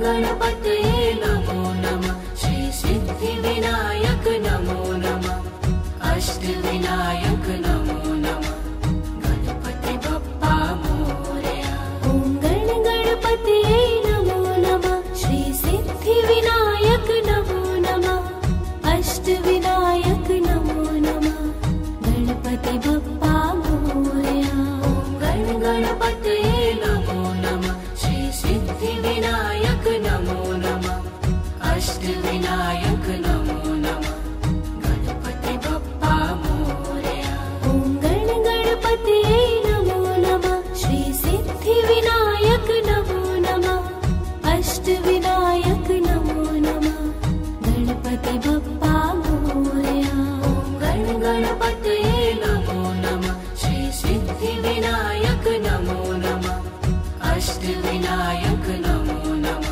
गणपतये नमो नमः। श्री सिद्धिविनायक नमो नमः। अष्टविनायक नमो नमः। गणपति बप्पा मोरया। ॐ गणपतये नमो नमः। श्री सिद्धिविनायक नमो नमः। अष्टविनायक नमो नमः। गणपति बप्पा मोरया। ॐ गणपतये नमो नमः। श्री सिद्धिविनायक नमो नमः। अष्टविनायक नमो नमः। गणपति बप्पा मोरया। ॐ गणपतये नमो नमः। श्री सिद्धिविनायक नमो नमः। अष्टविनायक नमो नमः। गणपति बप्पा मोरया। ॐ गणपतये नमो नमः। श्री सिद्धिविनायक नमो नमः। अष्टविनायक नमो नमः।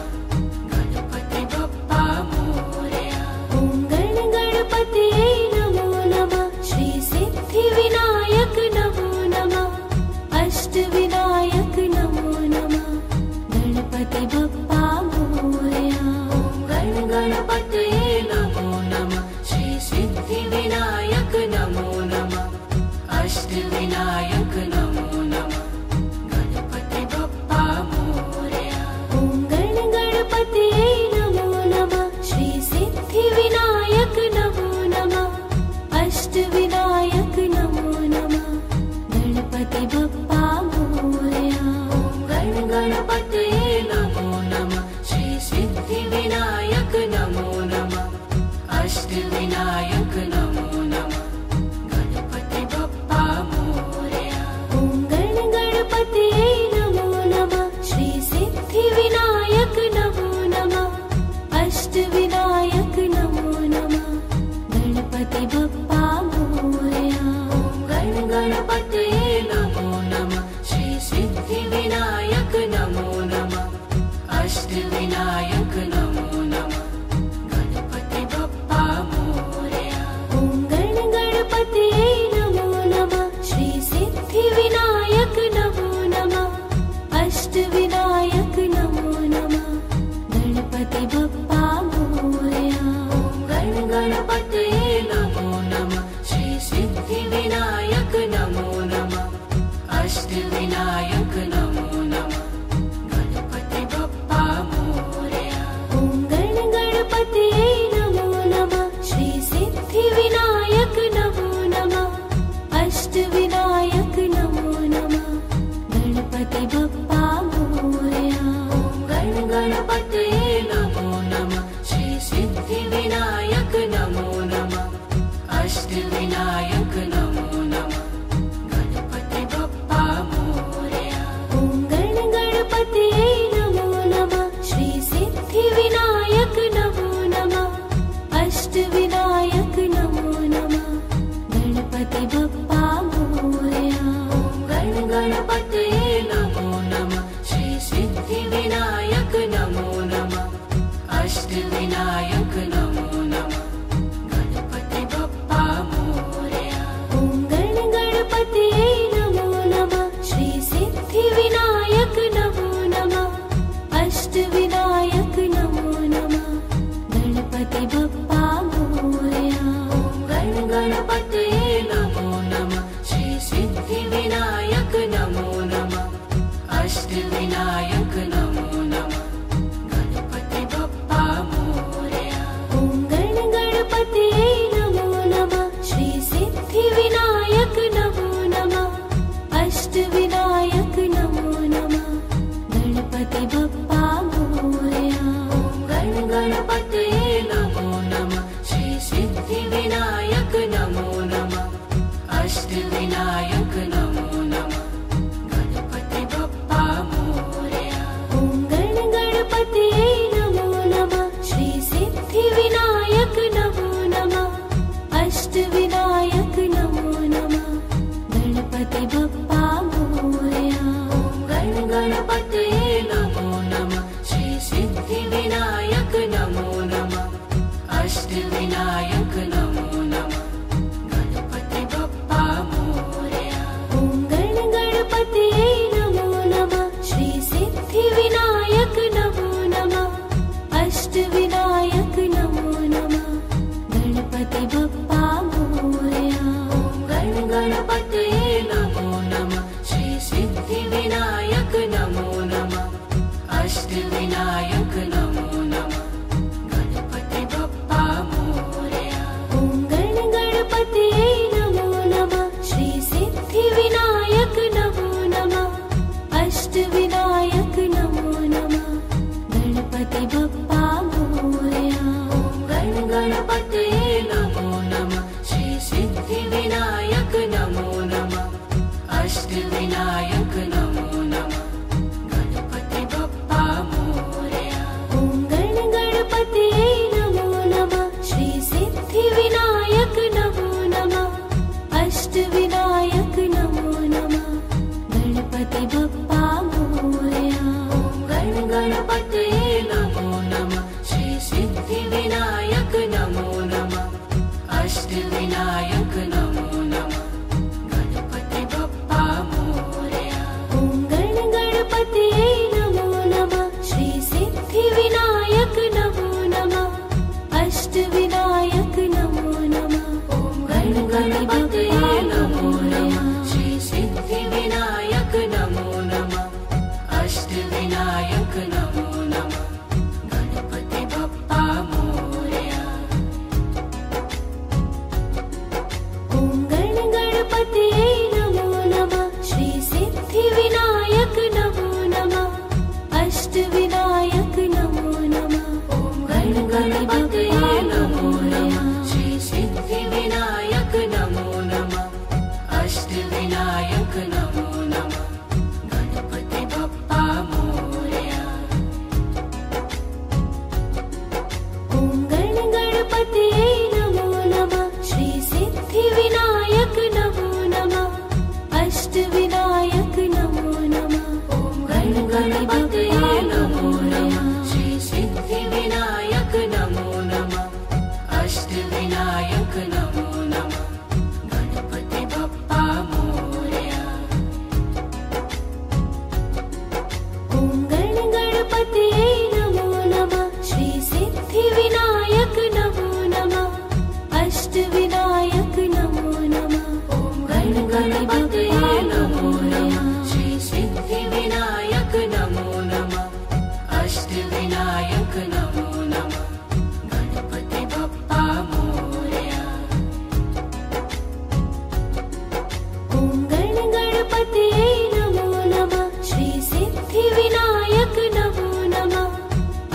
गणपति बप्पा मोरया। ॐ गणपतये नमो नमः। श्री सिद्धिविनायक नमो नमः। अष्टविनायक नमो नमः। गणपति बप्पा मोरया। ॐ गणपतये नमो नमः। श्री सिद्धिविनायक नमो नमः। अष्टविनायक नमो नमः। गणपति बप्पा मोरया। ॐ गणपतये नमो नमः। श्री सिद्धिविनायक नमो नमः। अष्टविनायक नमो नमः। गणपति बप्पा मोरया। ॐ गणपतये नमो नमः। श्री सिद्धिविनायक नमो नमः। अष्टविनायक नमो नमः। गणपति बप्पा मोरया। ॐ गणपतये नमो नमः। श्री सिद्धिविनायक नमो नमः। अष्टविनायक नमो नमः। गणपति बप्पा मोरया। ॐ गणपतये नमो नमः। श्री सिद्धिविनायक नमो नमः। अष्टविनायक नमो नमः। गणपति बप्पा मोरया। ॐ गणपतये नमो नमः। श्री सिद्धिविनायक नमो नमः। अष्टविनायक नमो नमः। गणपति बप्पा मोरया। ॐ गणपतये नमो नमः। श्री सिद्धिविनायक नमो नमः। अष्टविनायक नमो नमः। गणपति बप्पा मोरया। ॐ गणपतये नमो नमः। श्री सिद्धिविनायक नमो नमः। अष्टविनायक नमो नमः। गणपति बप्पा मोरया। ॐ गणपतये नमो नमः। श्री सिद्धिविनायक नमो नमः। अष्टविनायक नमो नमः। गणपति बप्पा मोरया। ॐ गणपतये नमो नमः। श्री सिद्धिविनायक नमो नमः। अष्टविनायक नमो नमः। गणपति बप्पा मोरया। ॐ गणपतये नमो नमः। श्री सिद्धिविनायक नमो अष्टविनायक नमो नमः गणपति बप्पा मोरया। ॐ गण गणपते नमो नमः श्री सिद्धिविनायक नमो नमः अष्टविनायक नमो नमः गणपति बप्पा मोरया। ॐ गण गणपते नमो नमः श्री सिद्धिविनायक नमो नमः अष्टविनायक नमो नमः गणपति बप्पा मोरया। ॐ गण गणपते नमो नमः श्री सिद्धिविनायक नमो नमः अष्टविनायक नमो नमः गणपति बप्पा मोरया। ॐ गण गणपते नमो नमः श्री सिद्धिविनायक नमो नमः अष्टविनायक नमो नमः गणपति बप्पा मोरया। ॐ गण गणपते नमो नमः श्री सिद्धिविनायक नमो नमः अष्टविनायक नमो नमः ॐ गण गणपते नमो नमः श्री सिद्धिविनायक नमो नमः अष्टविनायक नमो नमः गणपति बप्पा मोरया। ॐ गण गणपते नमो नमः श्री सिद्धिविनायक नमो नमः अष्टविनायक नमो नमः ॐ गण गणपते नमो नमः श्री सिद्धिविनायक नमो नमः अष्टविनायक नमो नमः गणपति बप्पा मोरया। ॐ गण गणपते नमो नमः श्री सिद्धिविनायक नमो नमः अष्टविनायक नमो नमः ॐ गण गणपते नमो नमः श्री सिद्धिविनायक नमो नमः अष्टविनायक नमो नमः गणपति बप्पा मोरया। ॐ गण गणपते नमो नमः श्री सिद्धिविनायक नमो नमः अष्टविनायक नमो नमः ॐ गण गणपते नमो नमः श्री सिद्धिविनायक नमो नमः अष्टविनायक नमो नमः गणपति बप्पा मोरया। ॐ गण गणपते नमो नमः श्री सिद्धिविनायक नमो नमः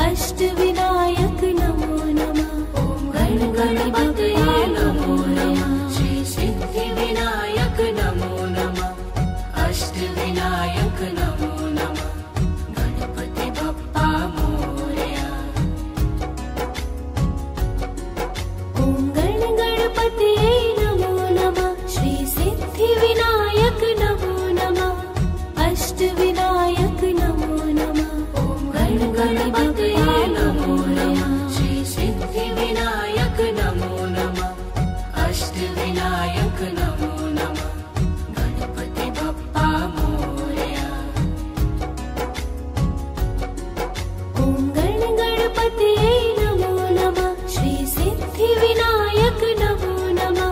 अष्टविनायक नमो नमः ॐ गण गणपते नमो नमः श्री सिद्धिविनायक नमो नमः अष्टविनायक नमो नमः गणपति बप्पा मोरया। ॐ गण गणपते नमो नमः श्री सिद्धिविनायक नमो नमः अष्टविनायक नमो नमः ॐ गण गणपते नमो नमः श्री सिद्धिविनायक नमो नमः अष्टविनायक नमो नमः गणपति बप्पा मोरया। ॐ गण गणपते नमो नमः श्री सिद्धिविनायक नमो नमः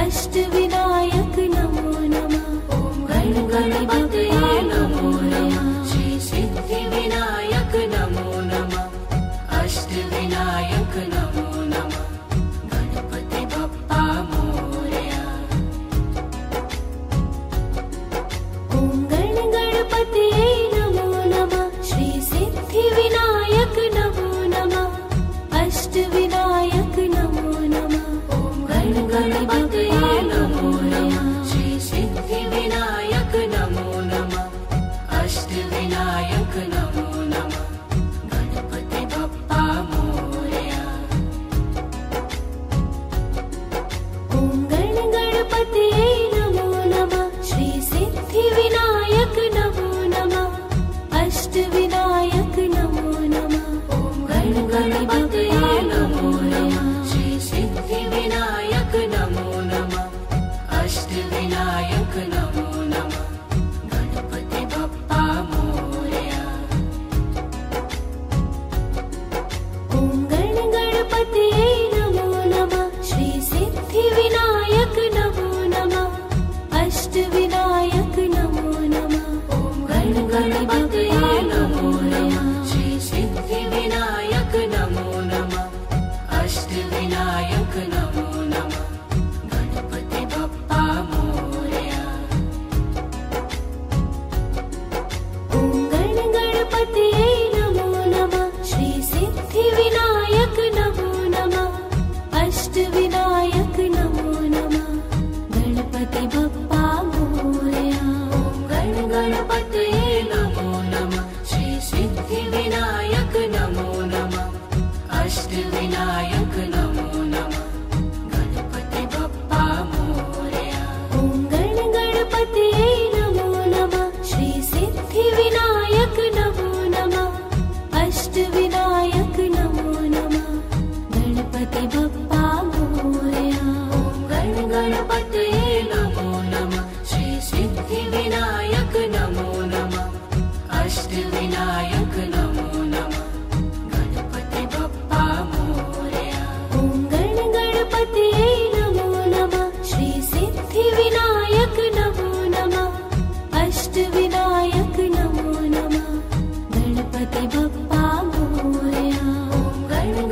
अष्टविनायक नमो नमः ॐ गण गणपते नमो नमः श्री सिद्धिविनायक नमो नमः अष्टविनायक नमो नमः गणपति बप्पा मोरया। ॐ गण गणपते नमो नमः श्री सिद्धिविनायक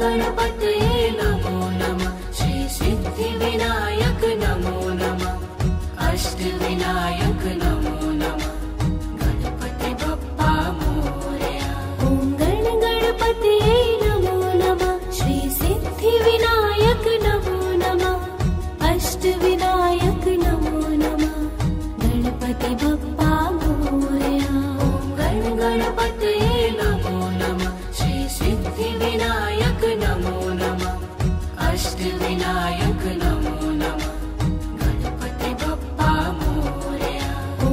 गणपतये नमो नमः श्री सिद्धिविनायक नमो नमः अष्टविनायक नमो नमः गणपति बप्पा मोरया। ॐ गणपतये नमो नमः श्री सिद्धिविनायक नमो नमः अष्टविनायक नमो नमः गणपति बप्पा मोरया। गणपतये नमो नमः श्री सिद्धिविनायक नमो नमः अष्टविनायक नमो नमः गणपति बप्पा मोरया। ॐ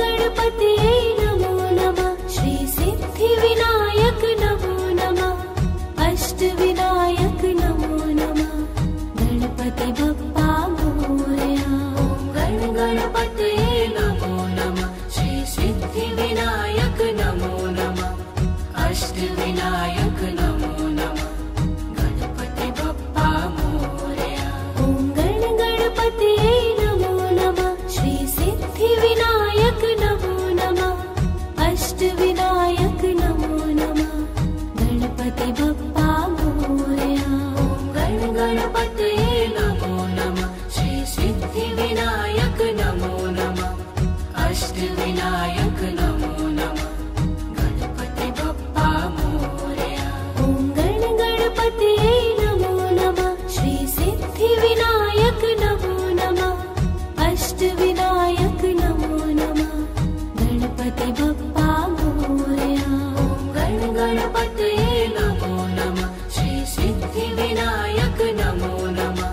गणपतये नमो नमः श्री सिद्धिविनायक नमो नमः अष्टविनायक नमो नमः गणपति बप्पा मोरया। गणपतये नमो नमः श्री सिद्धिविनायक नमो नमः अष्टविनायक नमो नमः गणपति बप्पा मोरया। ॐ गणपतये नमो नमः श्री सिद्धिविनायक नमो नमः अष्टविनायक नमो नमः गणपति बप्पा मोरया। गणपतये नमो नमः श्री सिद्धिविनायक नमो नमः अष्टविनायक नमो नमः गणपति बप्पा मोरया। ॐ गणपतये नमो नमः श्री सिद्धिविनायक नमो नमः अष्टविनायक नमो नमः गणपति बप्पा मोरया। गणपतये नमो नमः श्री सिद्धिविनायक नमो नमः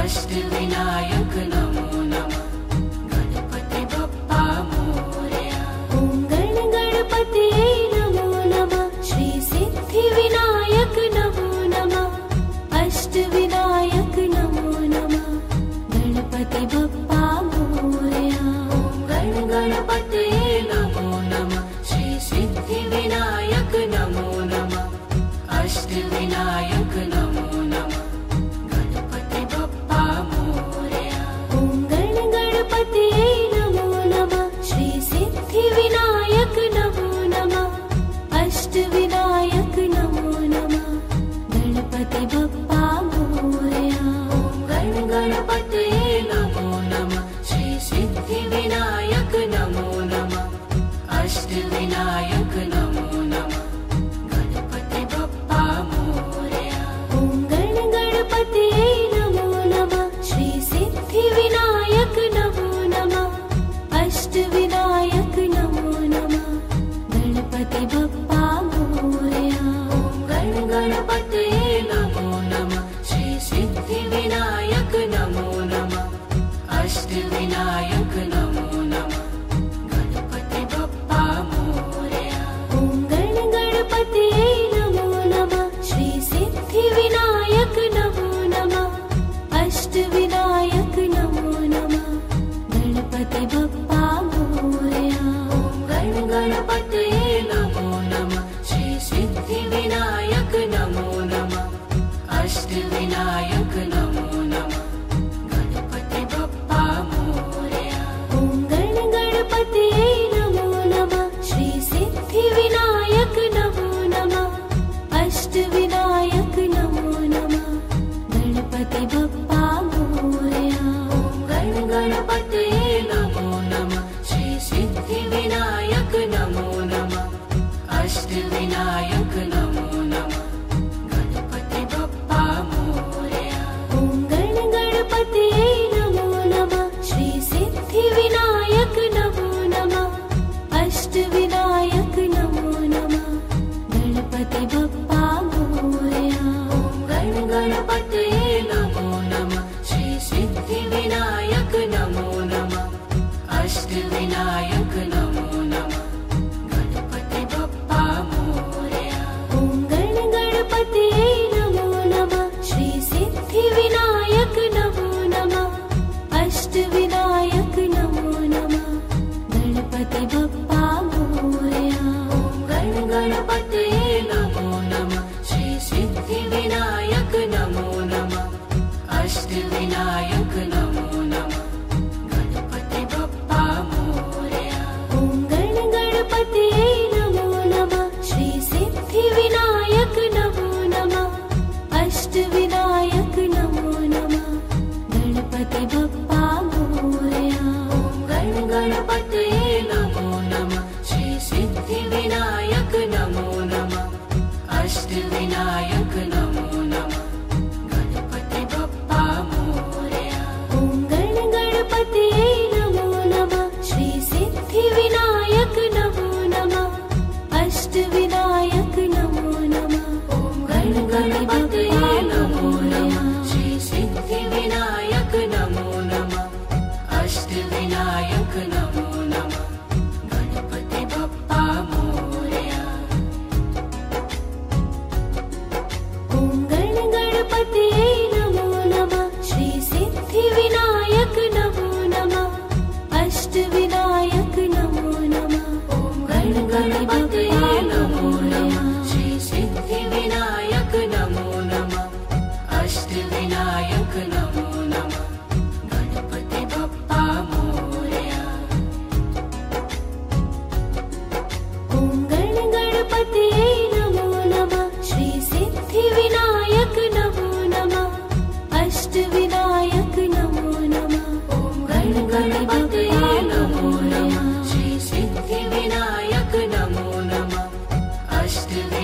अष्टविनायक नमो नमः गणपति बप्पा मोरया। ॐ गणपतये नमो नमः श्री सिद्धिविनायक नमो नमः अष्टविनायक नमो नमः गणपति बप्पा मोरया। गणपतये नमो नमः श्री सिद्धिविनायक नमो नमः अष्टविनायक नमो नमः गणपति बप्पा मोरया। ॐ गणपतये नमो नमः श्री सिद्धिविनायक नमो नमः अष्टविनायक नमो नमः गणपति बप्पा मोरया। गणपतये नमो नमः श्री सिद्धिविनायक नमो नमः अष्टविनायक नमो नमः गणपति बप्पा मोरया।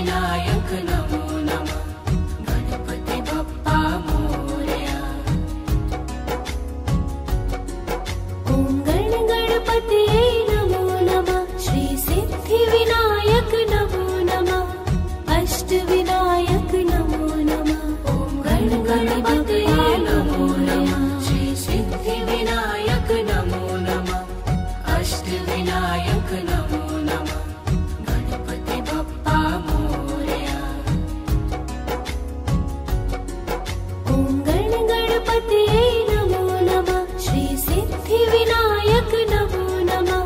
अष्टविनायक नमो नमः गणपति बप्पा मोरया। ॐ गणपतये नमो नमः श्री सिद्धिविनायक नमो नमः अष्टविनायक नमो नमः। ॐ गणपतये नमो नमः श्री सिद्धिविनायक नमो नमः अष्टविनायक नमो नमः गणपति बप्पा मोरया। ॐ गणपतये नमो नमः श्री सिद्धिविनायक नमो नमः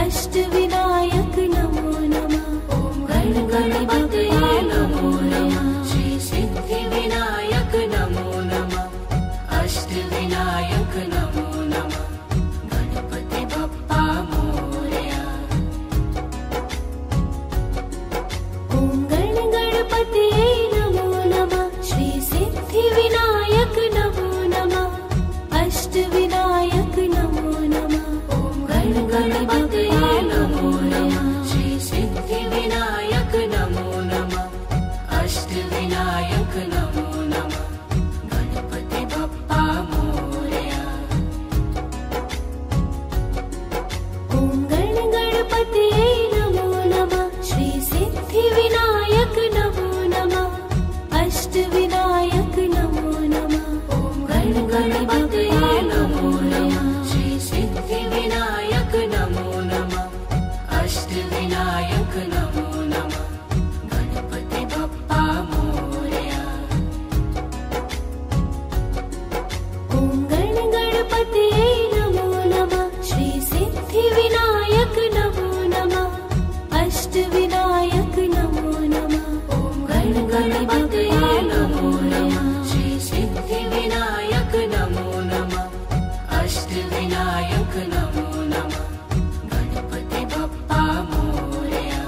अष्टविनायक नमो नमः। ॐ गणपतये नमो नमः श्री सिद्धिविनायक नमो नमः अष्टविनायक नमो नमः गणपति बप्पा मोरया। ॐ गणपतये नमो नमः श्री सिद्धिविनायक नमो नमः अष्टविनायक नमो नमः। ॐ गणपतये नमो नमः श्री सिद्धिविनायक नमो नमः अष्टविनायक नमो नमः गणपति बप्पा मोरया। ॐ गणपतये नमो नमः श्री सिद्धिविनायक नमो नमः अष्टविनायक नमो नमः। ॐ गणपतये नमो नमः श्री सिद्धिविनायक नमो नमः अष्टविनायक नमो नमः गणपति बप्पा मोरया। ॐ गणपतये नमो नमः श्री सिद्धिविनायक नमो नमः अष्टविनायक नमो नमः। ॐ गणपतये नमो नमः श्री सिद्धिविनायक नमो नमः अष्टविनायक नमो नमः गणपति बप्पा मोरया।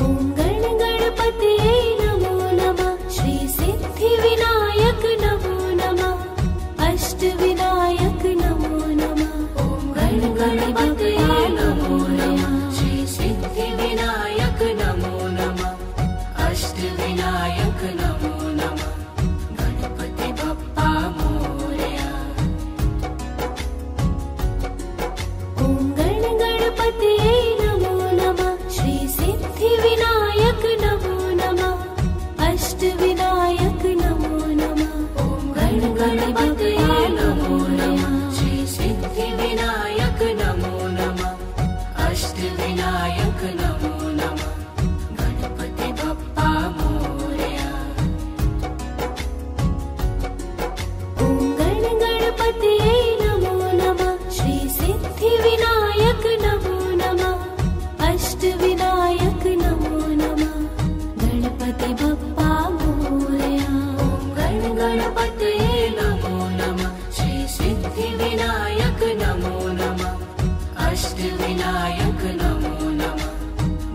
ॐ गणपतये नमो नमः श्री सिद्धिविनायक नमो नमः अष्टविनायक नमो नमः। ॐ गणपतये नमो नमः श्री सिद्धिविनायक नमो नमः अष्टविनायक नमो नमः गणपति बप्पा मोरया। ॐ गणपतये नमो नमः श्री सिद्धिविनायक नमो नमः अष्टविनायक नमो नमः। ॐ गणपतये नमो नमः श्री सिद्धिविनायक नमो नमः अष्टविनायक नमो नमः गणपति बप्पा मोरया। ॐ गणपतये नमो नमः श्री सिद्धिविनायक नमो नमः अष्टविनायक नमो नमः गणपति बप्पा मोरया। ॐ गणपतये नमो नमः श्री सिद्धिविनायक नमो नमः अष्टविनायक नमो नमः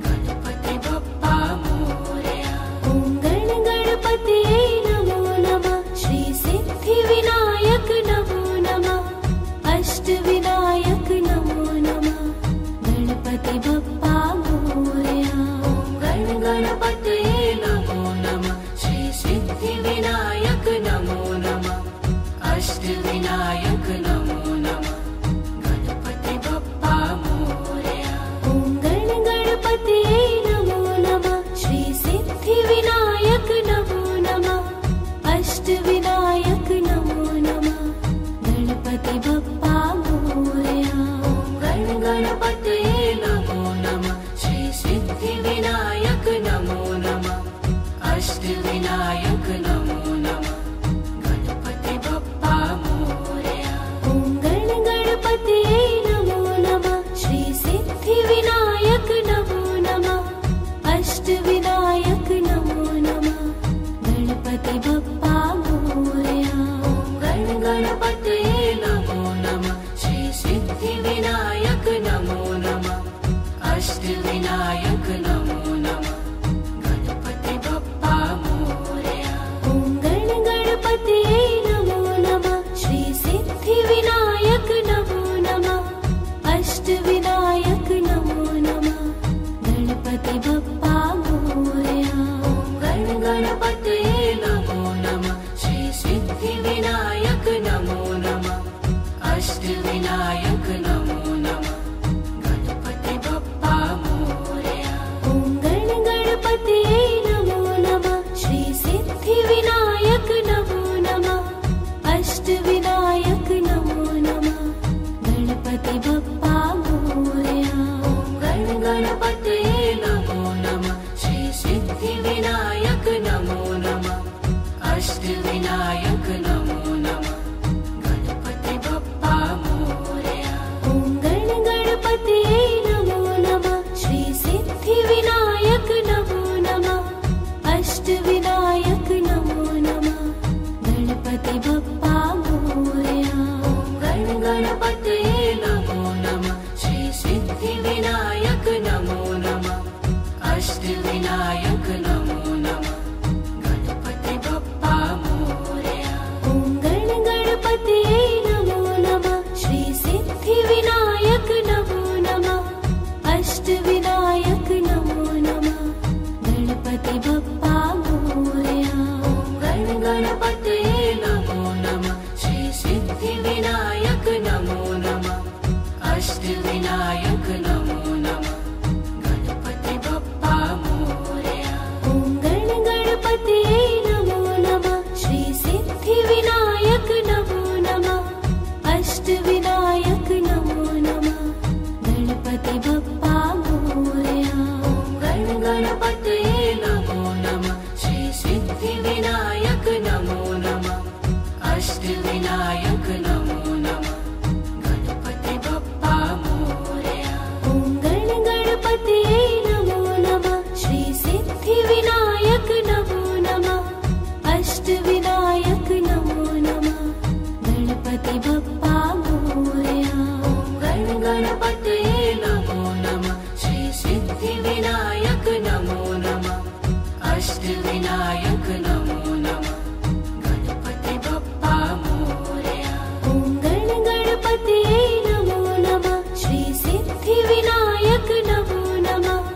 गणपति बप्पा मोरया। ॐ गणपतये नमो नमः श्री सिद्धिविनायक नमो नमः अष्टविनायक नमो नमः गणपति बप्पा मोरया। ॐ गणपतये नमो नमः श्री सिद्धिविनायक नमो नमः अष्टविनायक नमो नमः गणपति बप्पा मोरया। ॐ गणपतये नमो नमः श्री सिद्धिविनायक नमो नमः अष्टविनायक नमो नमः गणपति बप्पा मोरया। ॐ गणपतये नमो नमः श्री सिद्धिविनायक नमो नमः अष्टविनायक नमो नमः गणपति बप्पा मोरया। ॐ गणपतये नमो नमः श्री सिद्धिविनायक नमो नमः अष्टविनायक नमो नमः गणपति बप्पा मोरया। ॐ गणपतये नमो नमः श्री सिद्धिविनायक नमो नमः अष्टविनायक नमो नमः गणपति बप्पा मोरया। ॐ गणपतये नमो नमः श्री सिद्धिविनायक नमो नमः अष्टविनायक नमो नमः गणपति बप्पा मोरया। गण गणपतये नमो नमः। श्री सिद्धि विनायक नमो नमः। अष्ट विनायक नमो नमः। गणपति बप्पा मोरया। ॐ गण गणपतये नमो नमः। श्री सिद्धि विनायक नमो नमः। अष्ट विनायक नमो नमः। गणपति बप्पा मोरया। गण गणपतये नमो नमः। श्री सिद्धि विनायक नमो नमः। अष्ट विनायक नमो नमः। गणपति बप्पा मोरया। ॐ गण गणपतये नमो नमः। श्री सिद्धि विनायक नमो नमः। अष्ट विनायक नमो नमः। गणपति बप्पा मोरया। गण गणपतये नमो नमः। श्री सिद्धि विनायक नमो नमः। अष्ट विनायक नमो नमः। गणपति बप्पा मोरया। ॐ गण गणपतये नमो नमः। श्री सिद्धि विनायक नमो नमः। अष्ट विनायक नमो नमः। गणपति बप्पा मोरया। गण गणपतये नमो नमः। श्री सिद्धि विनायक नमो नमः। अष्ट विनायक नमो नमः। गणपति बप्पा मोरया। ॐ गण गणपतये नमो नमः। श्री सिद्धि विनायक नमो नमः। अष्ट विनायक नमो नमः। गणपति बप्पा मोरया। गण गणपतये नमो नमः। श्री सिद्धि विनायक नमो नमः। अष्ट विनायक नमो नमः। गणपति बप्पा मोरया। ॐ गण गणपतये नमो नमः। श्री सिद्धि विनायक नमो नमः। अष्ट विनायक नमो नमः। गणपति बप्पा मोरया। गण गणपतये नमो नमः। श्री सिद्धि विनायक नमो नमः। अष्ट विनायक नमो नमः। गणपति बप्पा मोरया। ॐ गण गणपतये नमो नमः। श्री सिद्धि विनायक नमो नमः।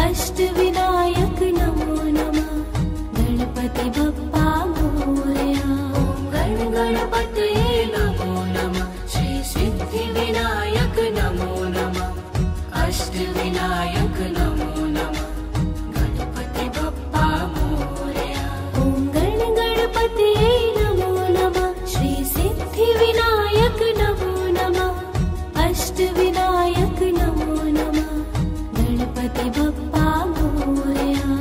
अष्ट विनायक नमो नमः। गणपति बप्पा मोरया। गण गणपतये नमो नमः। श्री सिद्धि विनायक नमो नमः। अष्ट विनायक नमो नमः। गणपति बप्पा मोरया। ॐ गण गणपतये नमो नमः। श्री सिद्धि विनायक नमो नमः। अष्ट विनायक नमो नमः। गणपति बप्पा मोरया।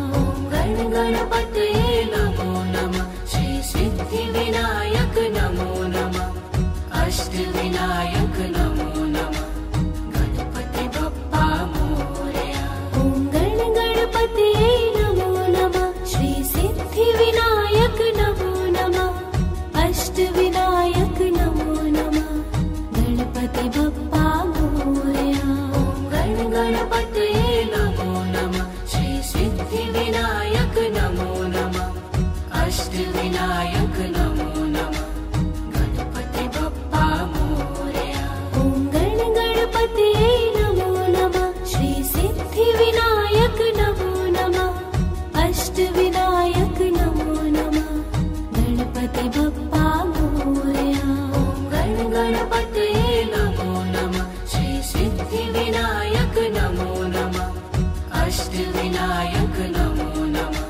गण गणपतये नमो नमः। श्री सिद्धि विनायक नमो नमः। अष्ट विनायक नमो नमः। गणपति बप्पा मोरया। ॐ गण गणपतये नमो नमः। श्री सिद्धि विनायक नमो नमः। अष्ट विनायक नमो नमः। गणपति बप्पा मोरया। गण गणपतये नमो नमः। श्री सिद्धि विनायक नमो नमः। अष्ट विनायक नमो नमः। गणपति बप्पा मोरया। ॐ गण गणपतये नमो नमः। श्री सिद्धि विनायक नमो नमः। अष्ट विनायक नमो नमः। गणपति बप्पा मोरया। गण गणपतये नमो नमः। श्री सिद्धि विनायक नमो नमः। अष्ट विनायक नमो नमः।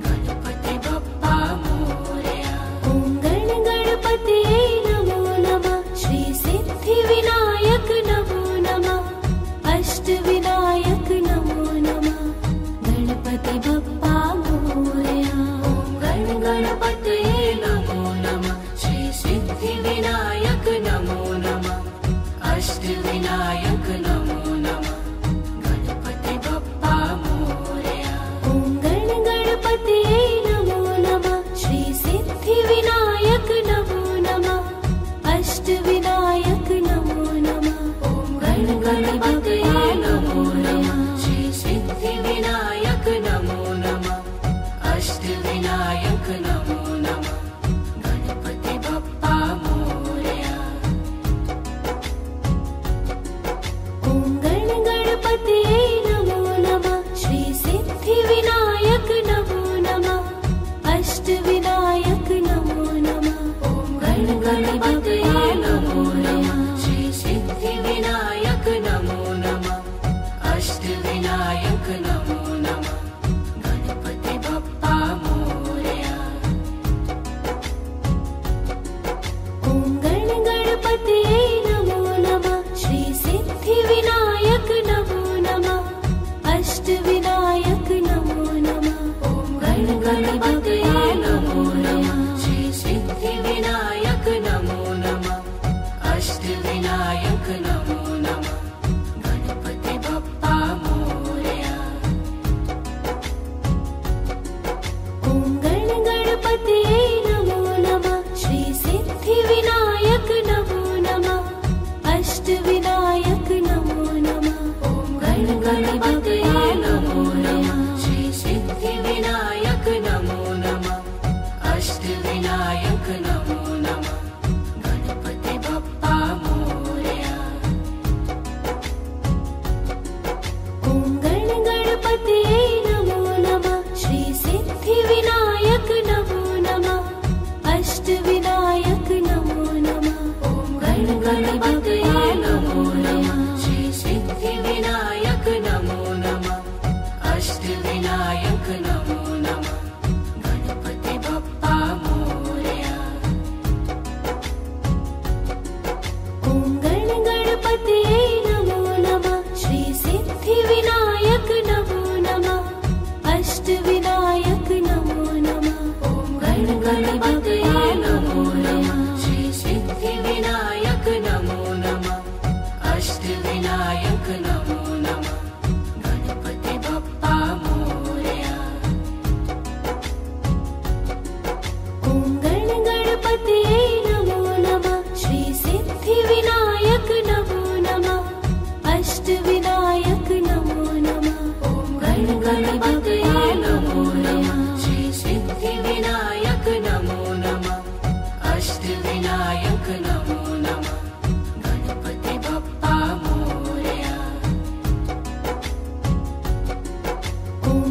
गणपति बप्पा मोरया। ॐ गण गणपतये नमो नमः। श्री सिद्धि विनायक नमो नमः। अष्ट विनायक नमो नमः। गणपति बप्पा मोरया। गण गणपतये नमो नमः। श्री सिद्धि विनायक नमो नमः। अष्ट विनायक नमो नमः। गणपति बप्पा मोरया। ॐ अष्टविनायक नमो नमः गणपति बप्पा मोरया। ॐ गणपतये नमो नमः श्री सिद्धिविनायक नमो नमः अष्टविनायक नमो नमः। ॐ गणपतये नमो नमः श्री सिद्धिविनायक नमो नमः अष्टविनायक नमो नमः गणपति बप्पा मोरया। ॐ गणपतये नमो नमः श्री सिद्धिविनायक नमो नमः अष्टविनायक नमो नमः। ॐ गणपतये नमो नमः श्री सिद्धिविनायक नमो नमः अष्टविनायक नमो नमः गणपति बप्पा मोरया। ॐ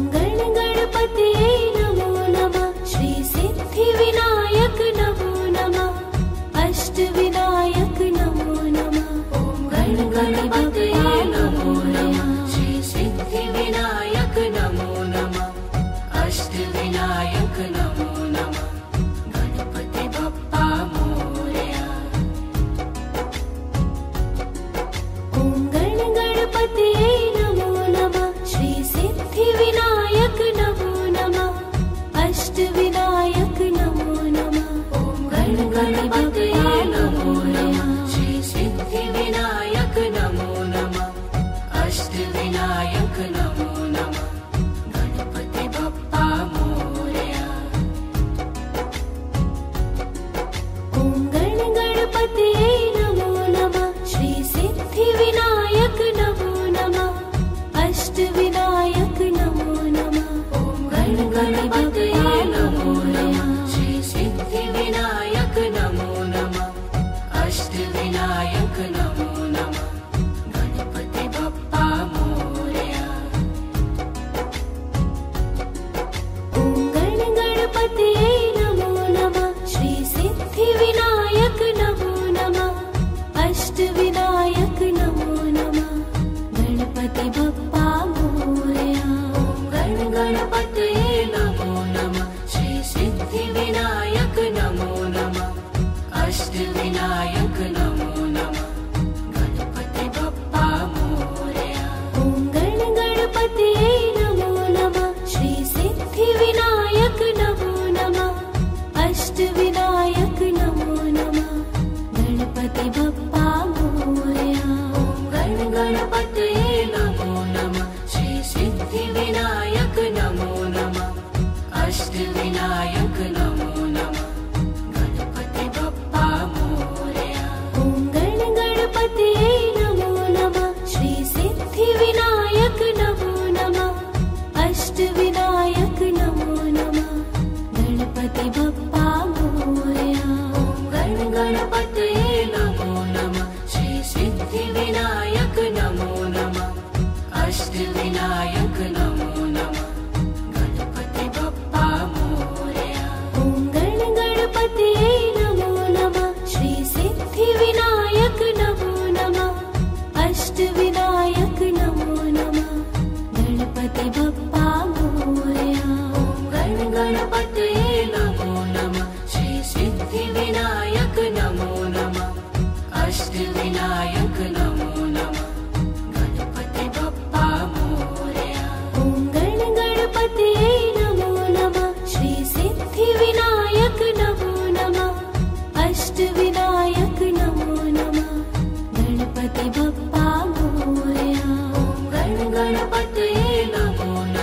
गणपतये नमो नमः श्री सिद्धिविनायक नमो नमः अष्टविनायक नमो नमः। ॐ गणपतये नमो नमः श्री सिद्धिविनायक नमो नमः अष्टविनायक नमो नमः गणपति बप्पा मोरया। ॐ गणपतये नमो नमः श्री सिद्धिविनायक नमो नमः अष्टविनायक नमो नमः। ॐ गणपतये नमो नमः श्री सिद्धिविनायक नमो नमः अष्टविनायक नमो नमः गणपति बप्पा मोरया। ॐ गणपतये नमो नमः श्री सिद्धिविनायक नमो नमः अष्टविनायक नमो नमः। ॐ गणपतये नमो नमः श्री सिद्धिविनायक नमो नमः अष्टविनायक नमो नमः गणपति बप्पा मोरया। ॐ गणपतये नमो नमः श्री सिद्धिविनायक नमो नमः अष्टविनायक नमो नमः गणपति बप्पा मोरया। ॐ गणपतये नमो नमः श्री सिद्धिविनायक नमो नमः अष्टविनायक नमो नमः गणपति बप्पा मोरया। ॐ गणपतये नमो नमः श्री सिद्धिविनायक नमो नमः अष्टविनायक नमो नमः गणपति बप्पा मोरया। ॐ गणपतये नमो नमः श्री सिद्धिविनायक नमो नमः अष्टविनायक नमो नमः गणपति बप्पा मोरया। ॐ गणपतये नमो नमः श्री सिद्धिविनायक नमो नमः अष्टविनायक नमो नमः गणपति बप्पा मोरया। ॐ गणपतये नमो नमः श्री सिद्धिविनायक नमो नमः अष्टविनायक नमो नमः गणपति बप्पा मोरया। ॐ गणपतये नमो नमः श्री सिद्धिविनायक नमो नमः अष्टविनायक नमो नमः गणपति बप्पा मोरया। ॐ गणपतये नमो नमः श्री सिद्धिविनायक नमो नमः अष्टविनायक नमो नमः गणपति बप्पा मोरया। ॐ गणपतये नमो नमः श्री सिद्धिविनायक नमो नमः अष्टविनायक नमो नमः गणपति बप्पा मोरया। ॐ गणपतये नमो नमः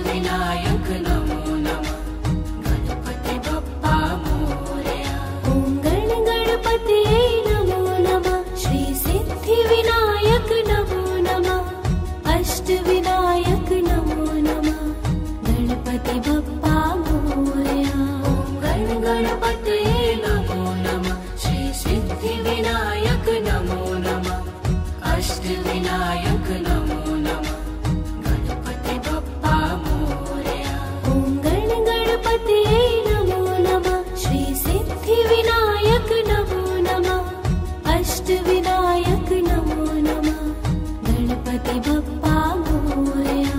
अष्टविनायक नमो नमः गणपति बप्पा मोरया। ॐ गणपतये नमो नमः श्री सिद्धिविनायक नमो नमः अष्टविनायक नमो नमः गणपति बप्पा मोरया। ॐ गणपतये नमो नमः श्री सिद्धिविनायक नमो नमः अष्टविनायक नमो नमः गणपति बप्पा मोरया। ॐ गणपतये नमो नमः श्री सिद्धिविनायक नमो नमः अष्टविनायक नमो नमः गणपति बप्पा मोरया।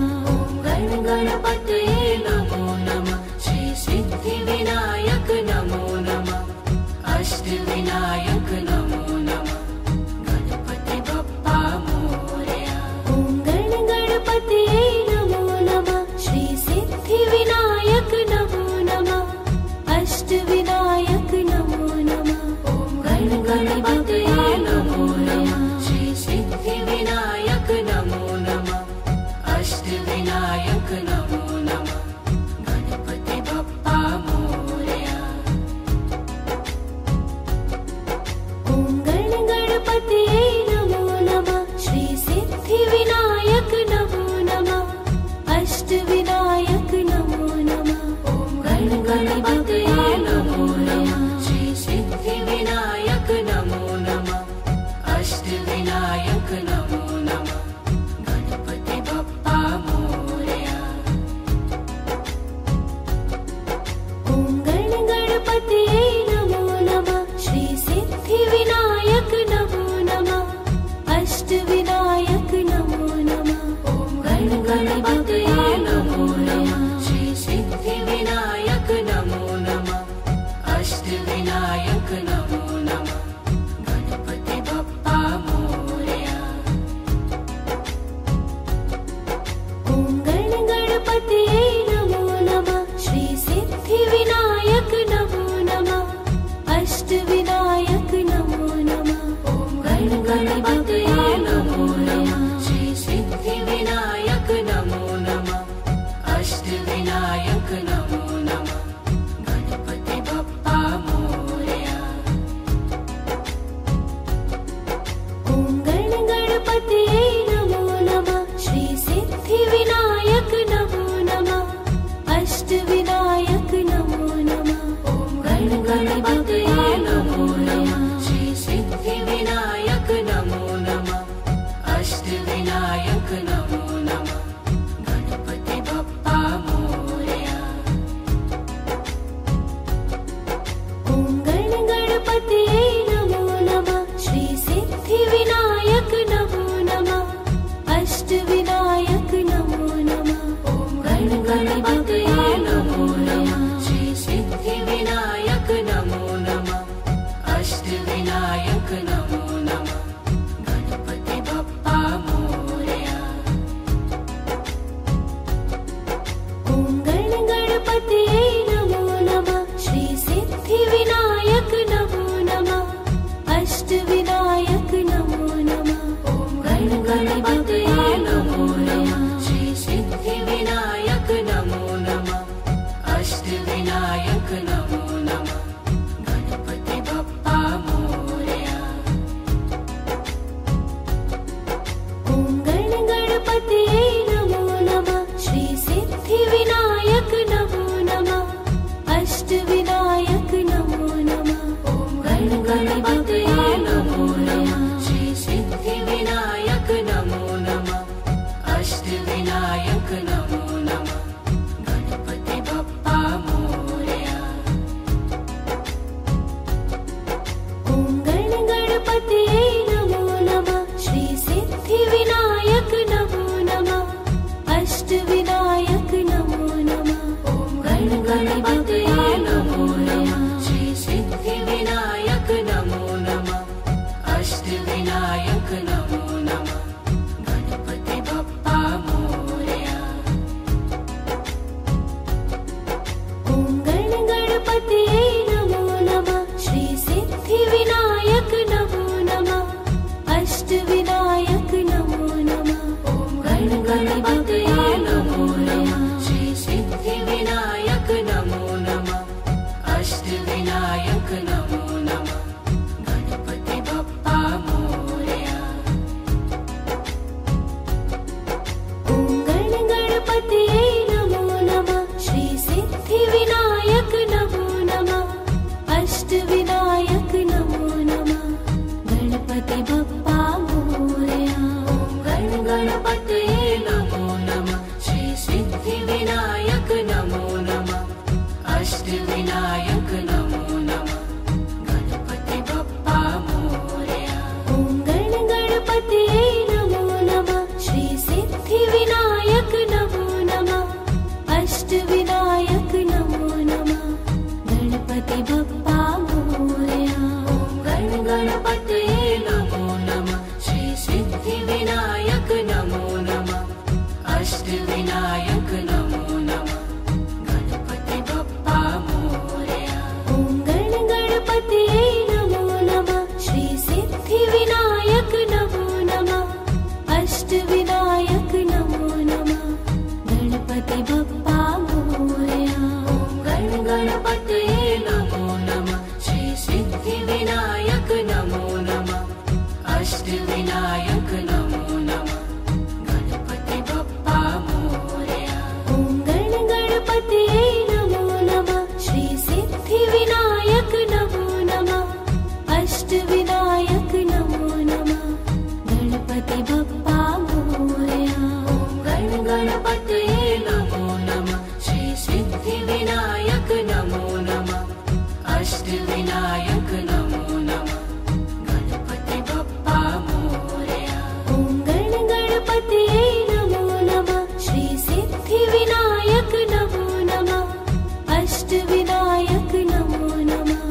गणपतये नमो नमः श्री सिद्धिविनायक नमो नमः अष्टविनायक नमो नमः गणपति बप्पा मोरया। ॐ गणपतये नमो नमः श्री सिद्धिविनायक नमो नमः अष्टविनायक नमो नमः गणपतये नमो नमः श्री सिद्धिविनायक नमो नमः अष्टविनायक नमो नमः गणपति बप्पा मोरया। ॐ गणपतये नमो नमः श्री सिद्धिविनायक नमो नमः अष्टविनायक नमो नमः गणपतये नमो नमः श्री सिद्धिविनायक नमो नमः अष्टविनायक नमो नमः गणपति बप्पा मोरया। ॐ गणपतये नमो नमः श्री सिद्धिविनायक नमो नमः अष्टविनायक नमो नमः गणपतये नमो नमः श्री सिद्धिविनायक नमो नमः अष्टविनायक नमो नमः गणपति बप्पा मोरया। ॐ गणपतये नमो नमः श्री सिद्धिविनायक नमो नमः अष्टविनायक नमो नमः गणपतये नमो नमः श्री सिद्धिविनायक नमो नमः अष्टविनायक नमो नमः गणपति बप्पा मोरया। ॐ गणपतये नमो नमः श्री सिद्धिविनायक नमो नमः अष्टविनायक नमो नमः गणपतये नमो नमः श्री सिद्धिविनायक नमो नमः अष्टविनायक नमो नमः गणपति बप्पा मोरया। ॐ गणपतये नमो नमः श्री सिद्धिविनायक नमो नमः अष्टविनायक नमो नमः गणपतये नमो नमः श्री सिद्धिविनायक नमो नमः अष्टविनायक नमो नमः गणपति बप्पा मोरया। ॐ गणपतये नमो नमः श्री सिद्धिविनायक नमो नमः अष्टविनायक नमो नमः गणपतये नमो नमः श्री सिद्धिविनायक नमो गणपतये नमो नमः श्री सिद्धिविनायक नमो नमः अष्टविनायक नमो नमः गणपति बप्पा मोरया। ॐ गणपतये नमो नमः श्री सिद्धिविनायक नमो नमः अष्टविनायक नमो नमः गणपति बप्पा मोरया। ॐ गणपतये नमो नमः श्री सिद्धिविनायक नमो नमः अष्टविनायक नमो नमः गणपति बप्पा मोरया। ॐ गणपतये नमो नमः श्री सिद्धिविनायक नमो नमः अष्टविनायक नमो नमः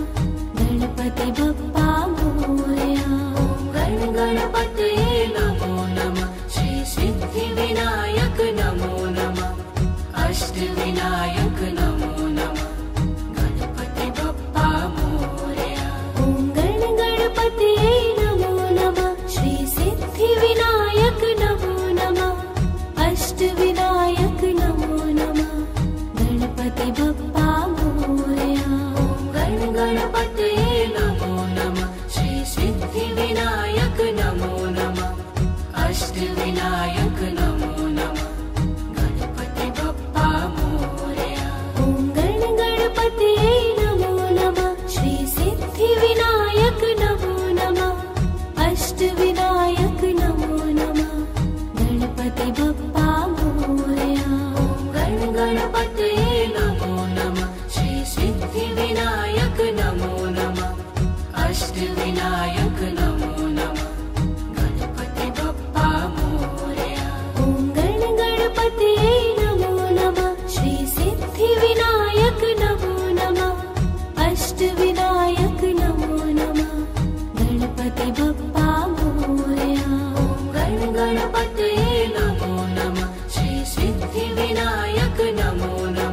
गणपति बप्पा मोरया। गणपतये नमो नमः श्री सिद्धिविनायक नमो नमः अष्टविनायक नमो नमः गणपति बप्पा मोरया। ॐ गणपतये नमो नमः श्री सिद्धिविनायक नमो नमः अष्टविनायक नमो नमः गणपति बप्पा मोरया। गणपतये नमो नमः श्री सिद्धिविनायक नमो नमः अष्टविनायक नमो नमः गणपति बप्पा मोरया। ॐ गणपतये नमो नमः श्री सिद्धिविनायक नमो नमः अष्टविनायक नमो नमः गणपति बप्पा मोरया। गणपतये नमो नमः श्री सिद्धिविनायक नमो नमः अष्टविनायक नमो नमः गणपति बप्पा मोरया। ॐ गणपतये नमो नमः श्री सिद्धिविनायक नमो नमः अष्टविनायक नमो नमः गणपति बप्पा मोरया। गणपतये नमो नमः श्री सिद्धिविनायक नमो नमः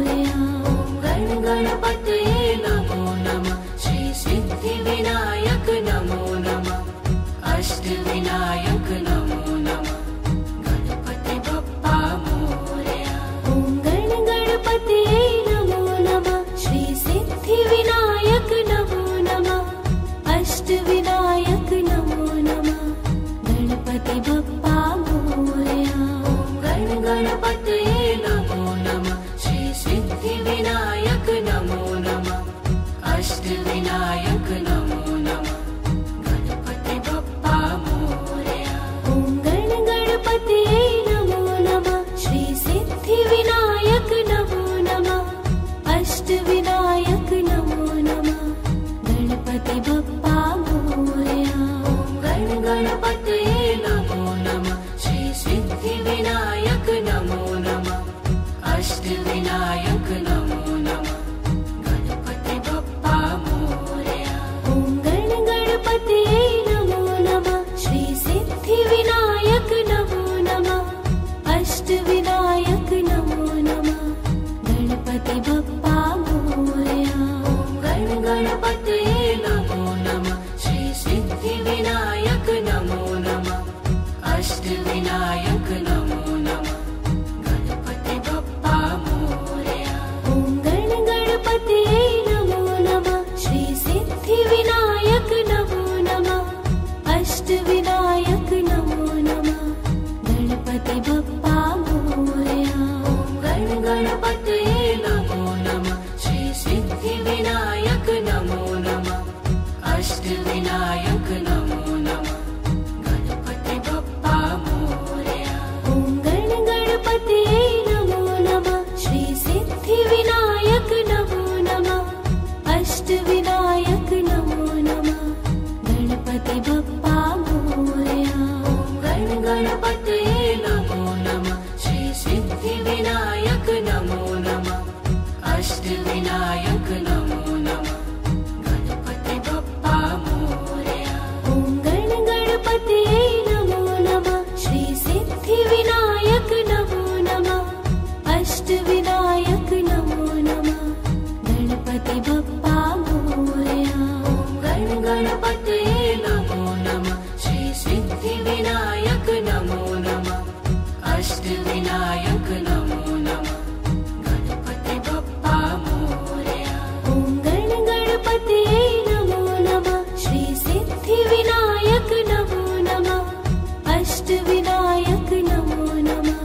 मोरया। ॐ गण गणपतये नमो नमः। श्री सिद्धि विनायक नमो नमः। अष्ट विनायक नमो नमः। गणपति बप्पा मोरया। ॐ गण गणपतये नमो नमः। श्री सिद्धि विनायक नमो नमः। अष्ट विनायक नमो नमः। गणपति बप्पा मोरया। अष्टविनायक नमो नमः गणपति बप्पा मोरया। ॐ गणपतये नमो नमः श्री सिद्धिविनायक नमो नमः अष्टविनायक नमो नमः गणपति बप्पा मोरया। ॐ गणपतये नमो नमः श्री सिद्धिविनायक नमो नमः अष्टविनायक नमो नमः गणपति बप्पा मोरया। ॐ गणपतये नमो नमः श्री सिद्धिविनायक नमो नमः अष्टविनायक नमो नमः गणपति बप्पा मोरया। ॐ गणपतये नमो नमः श्री सिद्धिविनायक नमो नमः अष्टविनायक नमो नमः गणपति बप्पा मोरया। ॐ गणपतये नमो नमः श्री सिद्धिविनायक नमो नमः अष्टविनायक नमो नमः गणपति बप्पा मोरया। ॐ गणपतये नमो नमः श्री सिद्धिविनायक नमो नमः अष्टविनायक नमो नमः गणपति बप्पा मोरया। ॐ गणपतये नमो नमः श्री सिद्धिविनायक नमो नमः अष्टविनायक नमो नमः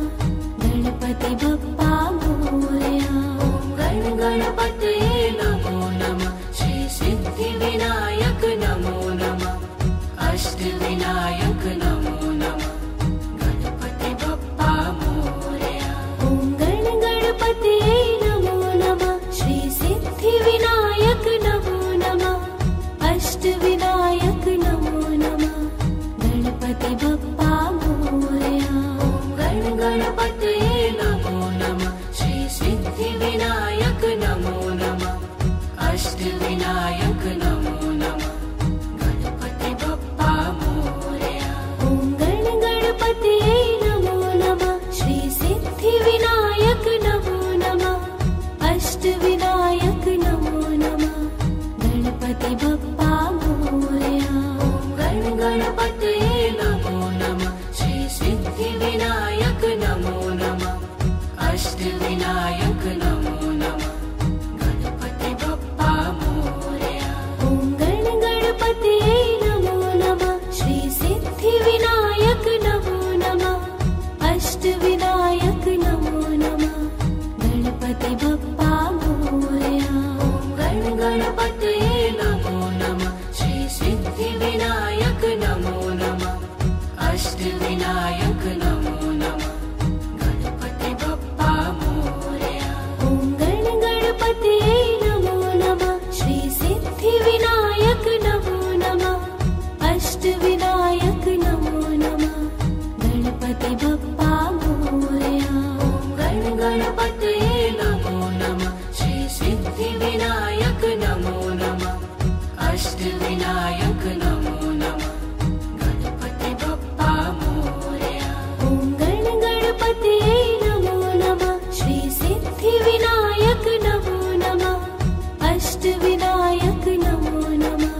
गणपति बप्पा मोरया। ॐ गणपतये नमो नमः श्री सिद्धिविनायक नमो नमः अष्टविनायक नमो नमः गणपति बप्पा मोरया। ॐ गणपतये नमो नमः श्री सिद्धिविनायक नमो नमः अष्टविनायक नमो नमः गणपति बप्पा मोरया। ॐ गणपतये नमो नमः श्री सिद्धिविनायक नमो नमः अष्टविनायक नमो नमः गणपति बप्पा मोरया। ॐ गणपतये नमो नमः श्री सिद्धिविनायक नमो नमः अष्टविनायक नमो नमः गणपति बप्पा मोरया। ॐ गणपतये नमो नमः श्री सिद्धिविनायक नमो नमः अष्टविनायक नमो नमः गणपति बप्पा मोरया। ॐ गणपतये नमो नमः श्री सिद्धिविनायक नमो नमः अष्टविनायक नमो नमः गणपति बप्पा मोरया। ॐ गणपतये नमो नमः श्री सिद्धिविनायक नमो नमः अष्टविनायक नमो नमः गणपति बप्पा मोरया। ॐ गणपतये नमो नमः श्री सिद्धिविनायक नमो नमः अष्टविनायक नमो नमः गणपति बप्पा मोरया। ॐ गणपतये नमो नमः श्री सिद्धिविनायक नमो नमः अष्टविनायक नमो नमः गणपति बप्पा मोरया। ॐ गणपतये नमो नमः श्री सिद्धिविनायक नमो नमः अष्टविनायक नमो नमः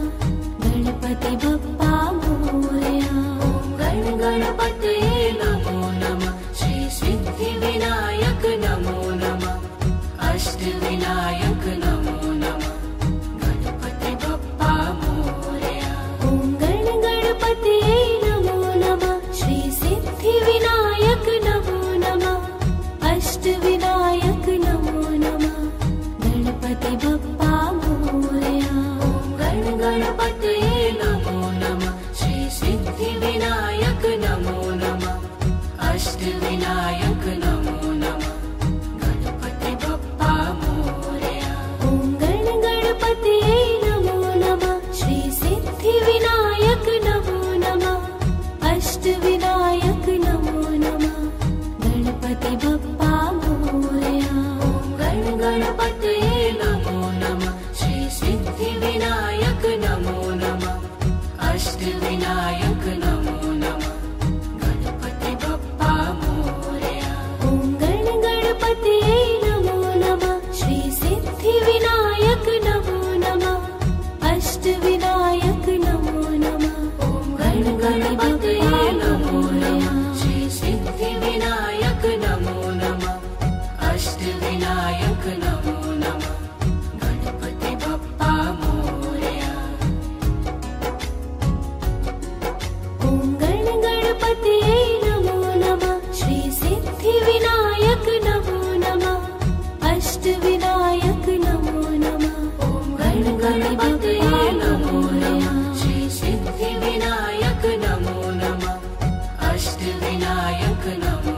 गणपति बप्पा मोरया। ॐ गणपतये नमो नमः श्री सिद्धिविनायक नमो नमः श्री सिद्धिविनायक नमो नमः अष्टविनायक नमो नमः गणपति बप्पा मोरया। ॐ गणपतये नमो नमः श्री सिद्धिविनायक नमो नमः अष्टविनायक नमो नमः। ॐ गणपतये नमो नमः श्री सिद्धिविनायक नमो नमः अष्टविनायक नमो